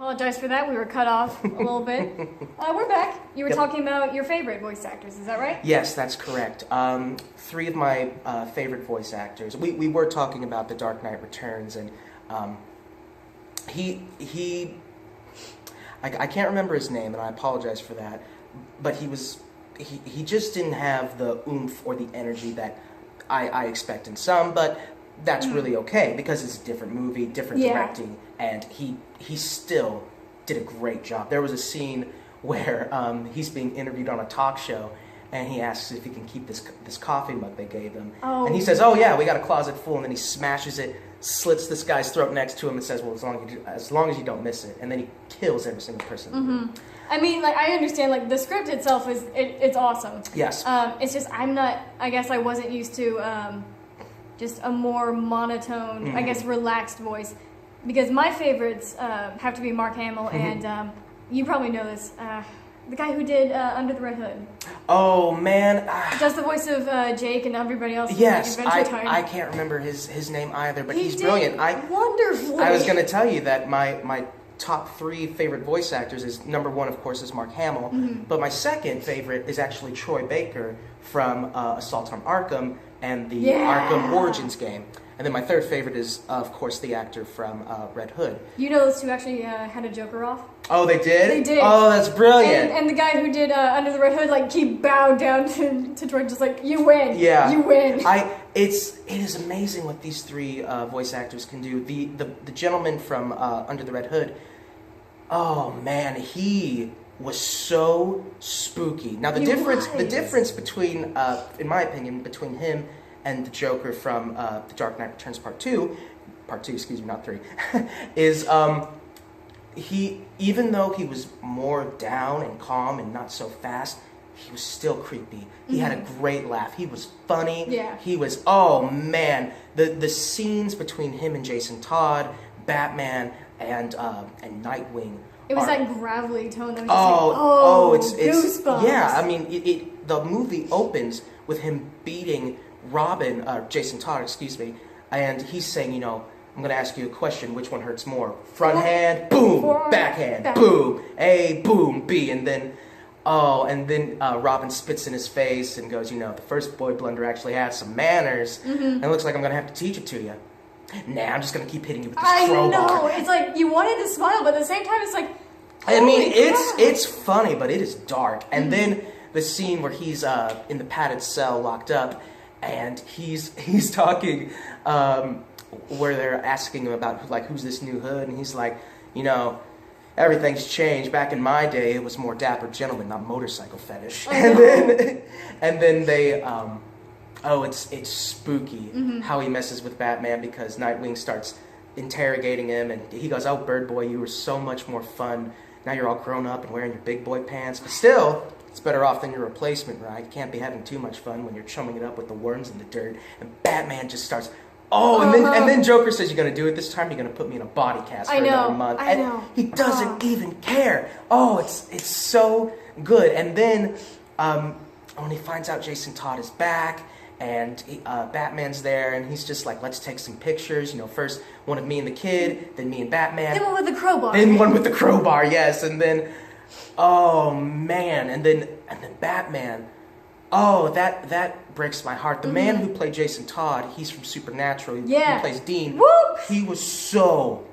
Apologize for that. We were cut off a little bit. We're back. You were talking about your favorite voice actors. Is that right? Yes, that's correct. 3 of my favorite voice actors. We were talking about The Dark Knight Returns, and I can't remember his name, and I apologize for that. But he just didn't have the oomph or the energy that I expect in some, but that's really okay because it's a different movie, different directing, and he still did a great job. There was a scene where he's being interviewed on a talk show, and he asks if he can keep this coffee mug they gave him, and he says, "Oh yeah, we got a closet full," and then he smashes it, slits this guy's throat next to him, and says, "Well, as long as you don't miss it," and then he kills every single person. I mean, like, I understand, like, the script itself it's awesome. Yes. It's just I guess I wasn't used to just a more monotone, I guess, relaxed voice. Because my favorites have to be Mark Hamill and, you probably know this, the guy who did Under the Red Hood. Oh, man. Does the voice of Jake and everybody else. Yes, like, Adventure Time. I can't remember his name either, but he's brilliant. Wonderfully. I was going to tell you that my top 3 favorite voice actors is number 1, of course, is Mark Hamill, but my second favorite is actually Troy Baker from Assault on Arkham and the Arkham Origins game. And then my third favorite is, of course, the actor from Red Hood. You know those two actually had a Joker off? Oh, they did? They did. Oh, that's brilliant. And the guy who did Under the Red Hood, like, he bowed down to Troy, just like, you win. Yeah. You win. It is amazing what these 3 voice actors can do. The gentleman from Under the Red Hood, oh man, he was so spooky. Now the difference between, in my opinion, between him and the Joker from The Dark Knight Returns Part 2, excuse me, not 3, is even though he was more down and calm and not so fast, he was still creepy. He had a great laugh. He was funny. Yeah. He was, oh man, the scenes between him and Jason Todd, Batman, and Nightwing. It was that gravelly tone that was just it's goosebumps. Yeah, I mean, the movie opens with him beating Jason Todd, excuse me, and he's saying, you know, I'm going to ask you a question. Which one hurts more? Front hand, boom. Backhand, boom. A, boom, B. And then Robin spits in his face and goes, you know, the first boy blunder actually has some manners. And it looks like I'm going to have to teach it to you. Nah, I'm just going to keep hitting you with this crowbar. I know. It's like, you wanted to smile, but at the same time, it's like, I mean, it's funny, but it is dark. And then the scene where he's in the padded cell locked up, and he's talking where they're asking him about, like, who's this new hood, and he's like, you know, everything's changed. Back in my day, it was more dapper gentleman, not motorcycle fetish. And then they, it's spooky how he messes with Batman, because Nightwing starts interrogating him, and he goes, oh, Bird Boy, you were so much more fun. Now you're all grown up and wearing your big boy pants, but still, it's better off than your replacement, right? You can't be having too much fun when you're chumming it up with the worms in the dirt. And Batman just starts, and then Joker says, you're going to do it this time? You're going to put me in a body cast for another month. I know. He doesn't even care. Oh, it's so good. And then when he finds out Jason Todd is back, and Batman's there, and he's just like, let's take some pictures. You know, first one of me and the kid, then me and Batman. Then one with the crowbar. Then one with the crowbar, yes. And then, oh man, and then Batman. Oh, that breaks my heart. The man who played Jason Todd, he's from Supernatural. He plays Dean. Woo! He was so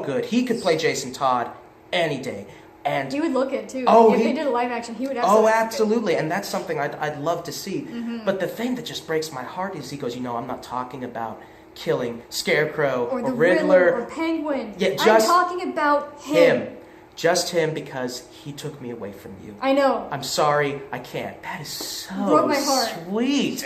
good. He could play Jason Todd any day. And he would look it too. Oh, if they did a live action, he would absolutely. Oh, absolutely, and that's something I'd love to see. But the thing that just breaks my heart is he goes, you know, I'm not talking about killing Scarecrow or the Riddler or Penguin. Yeah, I'm talking about him. Just him, because he took me away from you. I know. I'm sorry, I can't. That is so broke my heart. Sweet.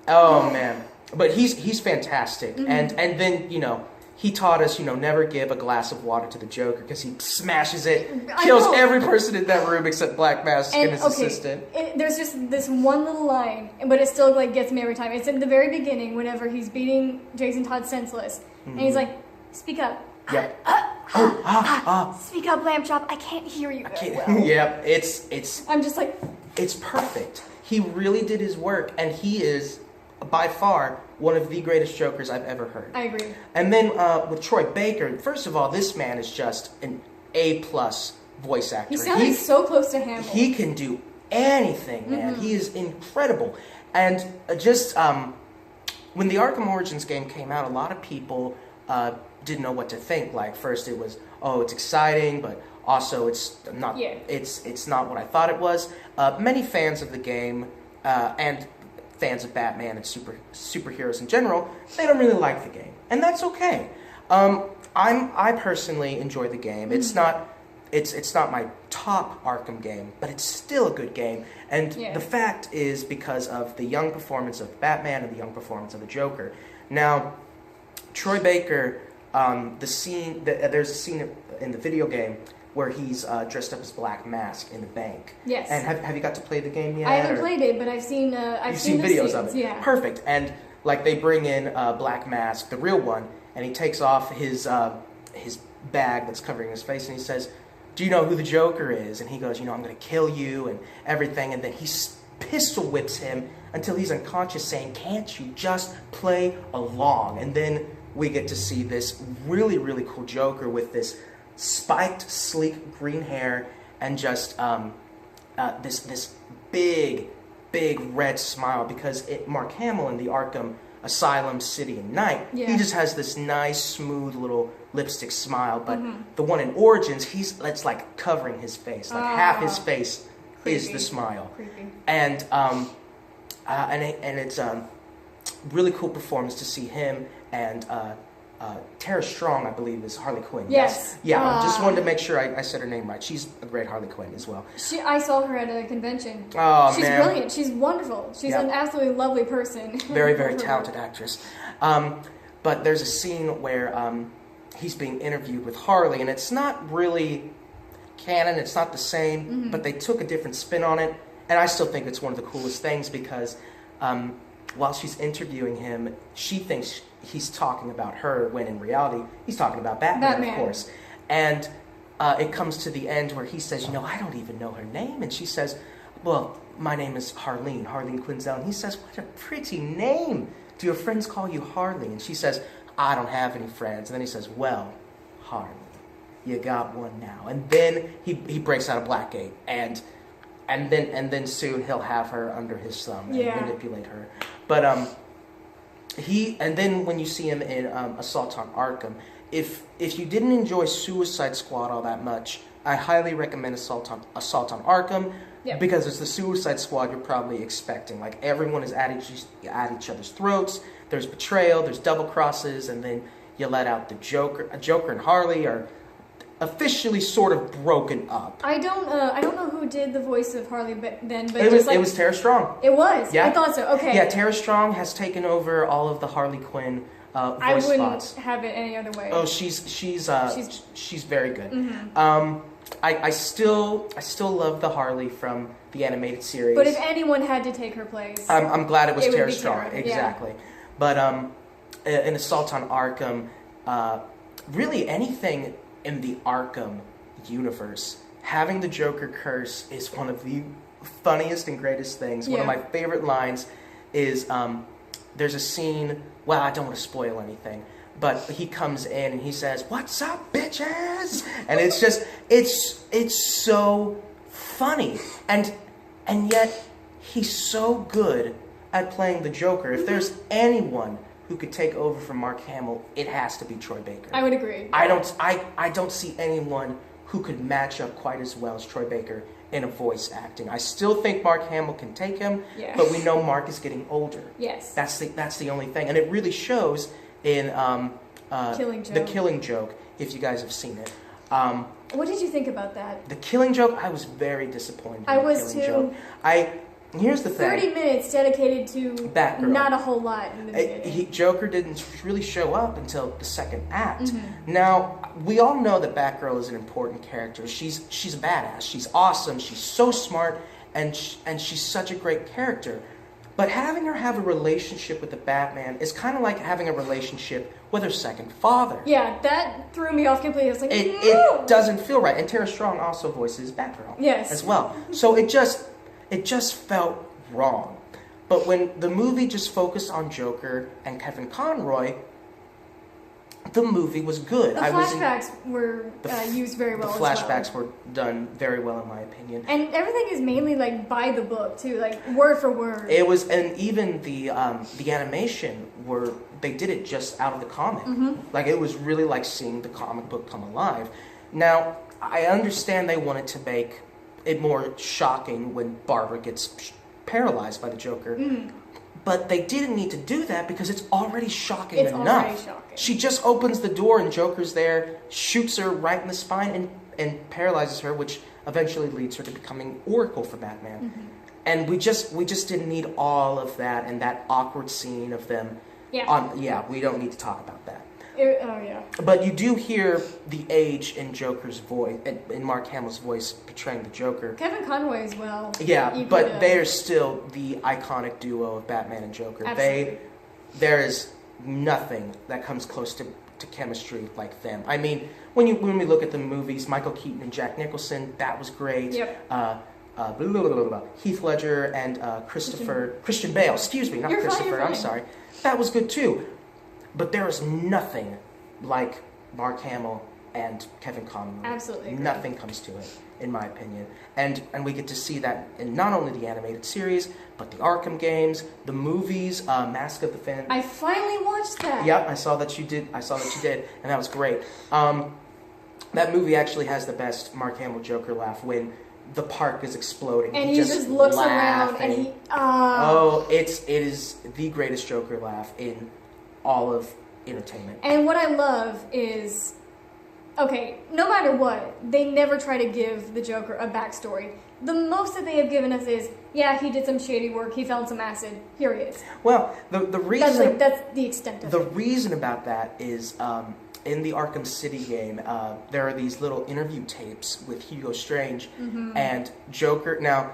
Oh man, but he's fantastic, and then, you know, he taught us, you know, never give a glass of water to the Joker, because he smashes it, kills every person in that room except Black Mask and his assistant. There's just this one little line, but it still, like, gets me every time. It's in the very beginning, whenever he's beating Jason Todd senseless, and he's like, "Speak up." Yeah. Speak up, Lamb Chop. I can't hear you very well. Yeah, it's. I'm just like. It's perfect. He really did his work, and he is by far one of the greatest Jokers I've ever heard. I agree. And then with Troy Baker, first of all, this man is just an A-plus voice actor. He sounded so close to Hamill. He can do anything, man. He is incredible. And when the Arkham Origins game came out, a lot of people didn't know what to think. Like, first it was, oh, it's exciting, but also it's not. Yeah. It's not what I thought it was. Many fans of the game and fans of Batman and superheroes in general, they don't really like the game, and that's okay. I personally enjoy the game. It's not. It's not my top Arkham game, but it's still a good game. And the fact is because of the young performance of Batman and the young performance of the Joker. Now, Troy Baker, there's a scene in the video game where he's dressed up as Black Mask in the bank. Yes. And have you got to play the game yet? I haven't played it, but I've seen videos scenes, of it. Yeah. Perfect. And like they bring in Black Mask, the real one, and he takes off his bag that's covering his face, and he says, "Do you know who the Joker is?" And he goes, "I'm going to kill you," and everything. And then he pistol whips him until he's unconscious, saying, "Can't you just play along?" And then we get to see this really, really cool Joker with this spiked, sleek green hair and just this big red smile, because Mark Hamill in the Arkham Asylum City and Night, he just has this nice, smooth little lipstick smile, but the one in Origins, it's like covering his face, like half his face is the smile. Creepy. And it's really cool performance to see him and Tara Strong, I believe, is Harley Quinn. Yes. Yeah, just wanted to make sure I said her name right. She's a great Harley Quinn as well. I saw her at a convention. Oh, She's brilliant. She's wonderful. She's an absolutely lovely person. Very, very talented actress. But there's a scene where he's being interviewed with Harley, and it's not really canon. It's not the same, but they took a different spin on it, and I still think it's one of the coolest things because while she's interviewing him, she thinks he's talking about her, when in reality, he's talking about Batman. Of course. And it comes to the end where he says, I don't even know her name. And she says, well, my name is Harleen Quinzel. And he says, what a pretty name. Do your friends call you Harley? And she says, I don't have any friends. And then he says, well, Harley, you got one now. And then he breaks out of Blackgate. And then soon he'll have her under his thumb and manipulate her. But and then when you see him in Assault on Arkham, if you didn't enjoy Suicide Squad all that much, I highly recommend Assault on Arkham, because it's the Suicide Squad you're probably expecting. Like, everyone is at each other's throats. There's betrayal, there's double crosses, and then you let out the Joker. Joker and Harley are officially sort of broken up. I don't know who did the voice of Harley then, but it was Tara Strong. It was. Yeah. I thought so. Okay. Yeah, Tara Strong has taken over all of the Harley Quinn voice I wouldn't spots. have it any other way. Oh, she's very good. Mm-hmm. I still love the Harley from the animated series. But if anyone had to take her place, I'm glad it was Tara Strong. Tara. Exactly. Yeah. But in Assault on Arkham, really anything in the Arkham universe, having the Joker curse is one of the funniest and greatest things. One of my favorite lines is there's a scene, well, I don't want to spoil anything, but he comes in and he says, "What's up, bitches?" And it's just, it's so funny. And yet he's so good at playing the Joker. If there's anyone who could take over from Mark Hamill, it has to be Troy Baker. I would agree. I don't see anyone who could match up quite as well as Troy Baker in a voice acting. I still think Mark Hamill can take him, but we know Mark is getting older. Yes. That's the only thing. And it really shows in The Killing Joke, if you guys have seen it. What did you think about that? The Killing Joke, I was very disappointed in I was Killing too. Joke. Here's the thing. 30 minutes dedicated to Batgirl. Not a whole lot in the beginning. Joker didn't really show up until the second act. Now, we all know that Batgirl is an important character. She's a badass. She's awesome. She's so smart, and she's such a great character. But having her have a relationship with the Batman is kind of like having a relationship with her second father. Yeah, that threw me off completely. I was like, no! It doesn't feel right. And Tara Strong also voices Batgirl as well. So it just felt wrong. But when the movie just focused on Joker and Kevin Conroy, the movie was good. The flashbacks were used very well. The flashbacks were done very well, in my opinion. And everything is mainly like by the book too, like word for word. It was, and even the animation they did it just out of the comic. Like it was really like seeing the comic book come alive. Now I understand they wanted to make it more shocking when Barbara gets paralyzed by the Joker. But they didn't need to do that because it's already shocking enough. Already shocking. She just opens the door and Joker's there, shoots her right in the spine and paralyzes her, which eventually leads her to becoming Oracle for Batman. And we just didn't need all of that and that awkward scene of them. We don't need to talk about that. But you do hear the age in Joker's voice, in Mark Hamill's voice portraying the Joker. Kevin Conroy as well. Yeah, but they are still the iconic duo of Batman and Joker. Absolutely. There is nothing that comes close to chemistry like them. I mean, when we look at the movies, Michael Keaton and Jack Nicholson, that was great. Heath Ledger and Christian Bale. Excuse me, not You're Christopher. fine. I'm sorry. That was good too. But there is nothing like Mark Hamill and Kevin Conroy. Absolutely. Nothing comes to it, in my opinion. And we get to see that in not only the animated series, but the Arkham games, the movies, Mask of the Phantasm. I finally watched that. Yep, I saw that you did, and that was great. That movie actually has the best Mark Hamill Joker laugh when the park is exploding. And he just looks around and he... it is the greatest Joker laugh in all of entertainment. And what I love is, okay, no matter what, they never try to give the Joker a backstory. The most that they have given us is, yeah, he did some shady work, he found some acid, here he is. Well, the reason... That's the extent of it. The reason about that is, in the Arkham City game, there are these little interview tapes with Hugo Strange and Joker. Now,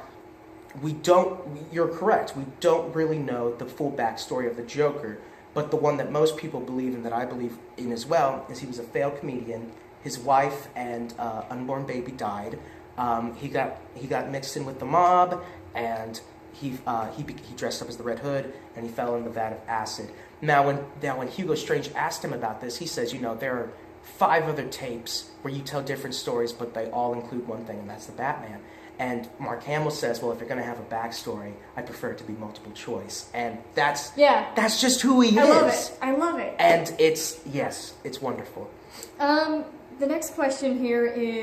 you're correct, we don't really know the full backstory of the Joker. But the one that most people believe and that I believe in as well is he was a failed comedian. His wife and unborn baby died. He got mixed in with the mob, and he dressed up as the Red Hood, and he fell in the vat of acid. Now when Hugo Strange asked him about this, he says, there are 5 other tapes where you tell different stories, but they all include one thing, and that's the Batman. And Mark Hamill says, well, if you're going to have a backstory, I prefer it to be multiple choice. And that's just who he is. I love it. And it's wonderful. The next question here is...